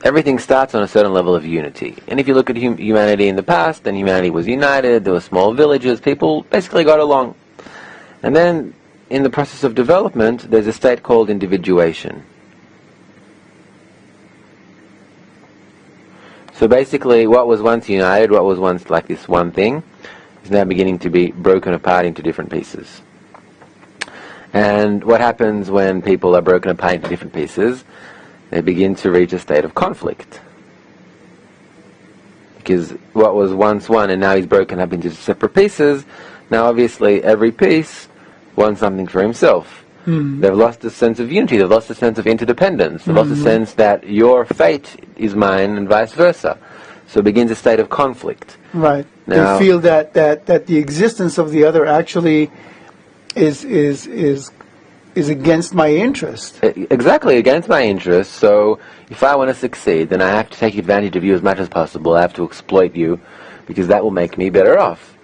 everything starts on a certain level of unity. And if you look at humanity in the past, then humanity was united, there were small villages, people basically got along. And then, in the process of development, there's a state called individuation. So basically, what was once united, what was once like this one thing, is now beginning to be broken apart into different pieces. And what happens when people are broken apart into different pieces? They begin to reach a state of conflict. Because what was once one and now he's broken up into separate pieces, now obviously every piece wants something for himself. They've lost a sense of unity, they've lost a sense of interdependence, they've lost a sense that your fate is mine and vice versa. So it begins a state of conflict. Right. Now, they feel that the existence of the other actually is against my interest. Exactly, against my interest. So if I want to succeed, then I have to take advantage of you as much as possible. I have to exploit you, because that will make me better off.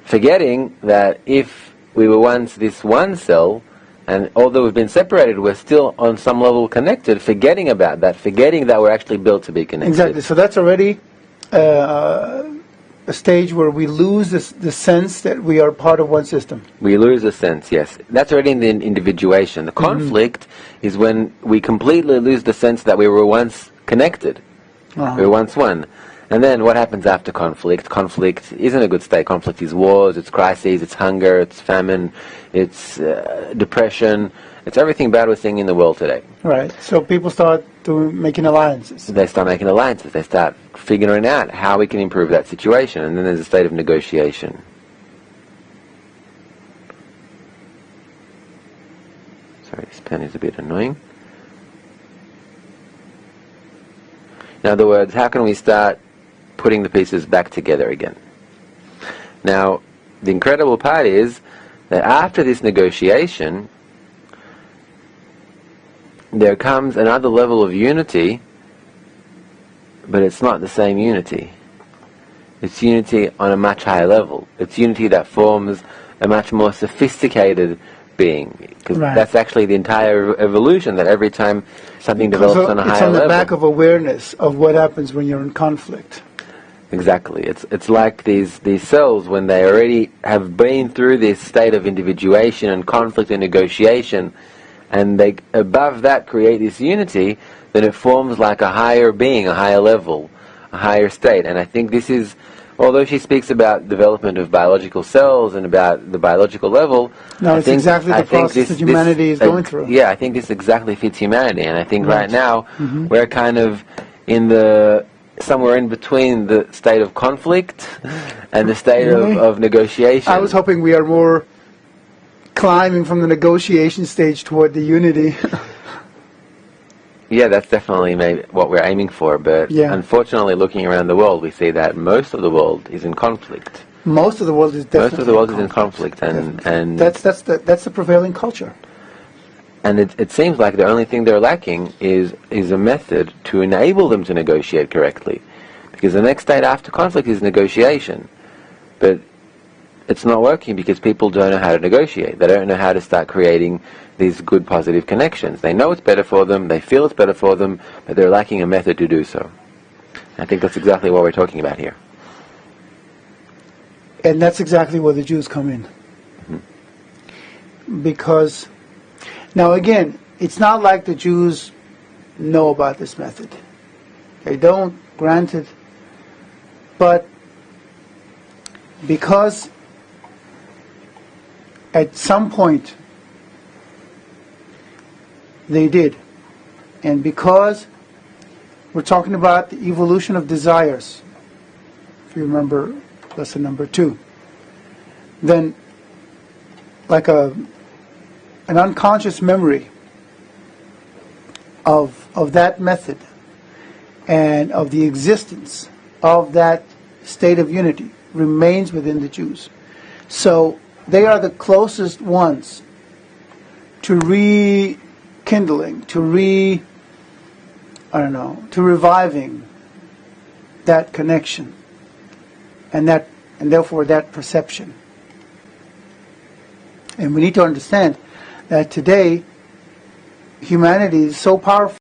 Forgetting that if we were once this one cell, and although we've been separated, we're still on some level connected, forgetting about that, forgetting that we're actually built to be connected. Exactly, so that's already a stage where we lose the sense that we are part of one system. We lose a sense, yes. That's already in the individuation. The conflict is when we completely lose the sense that we were once connected. We were once one. And then what happens after conflict? Conflict isn't a good state. Conflict is wars, it's crises, it's hunger, it's famine, it's depression. It's everything bad we're seeing in the world today. Right. So people start making alliances. They start making alliances. They start figuring out how we can improve that situation. And then there's a state of negotiation. Sorry, this pen is a bit annoying. In other words, how can we start putting the pieces back together again? Now, the incredible part is that after this negotiation, there comes another level of unity, but it's not the same unity. It's unity on a much higher level. It's unity that forms a much more sophisticated being. Because that's actually the entire evolution, that every time something develops on a higher level. It's on the back of awareness of what happens when you're in conflict. Exactly. It's like these cells, when they already have been through this state of individuation and conflict and negotiation, and they above that create this unity, then it forms like a higher being, a higher level, a higher state. And I think this is, although she speaks about development of biological cells and about the biological level, no, it's exactly the process that humanity is going through. Yeah, I think this exactly fits humanity, and I think right now we're kind of in the somewhere in between the state of conflict and the state of negotiation. I was hoping we are more climbing from the negotiation stage toward the unity. Yeah, that's definitely maybe what we're aiming for, but unfortunately looking around the world, we see that most of the world is in conflict. Most of the world is definitely most of the world is in conflict, and that's the prevailing culture. And it seems like the only thing they're lacking is a method to enable them to negotiate correctly. Because the next state after conflict is negotiation. But it's not working because people don't know how to negotiate. They don't know how to start creating these good, positive connections. They know it's better for them, they feel it's better for them, but they're lacking a method to do so. I think that's exactly what we're talking about here. And that's exactly where the Jews come in. Because, now again, it's not like the Jews know about this method. They don't, granted, but because at some point they did, and because we're talking about the evolution of desires, if you remember lesson number 2, then like an unconscious memory of that method and of the existence of that state of unity remains within the Jews. So they are the closest ones to rekindling, to reviving that connection and therefore that perception. And we need to understand that today humanity is so powerful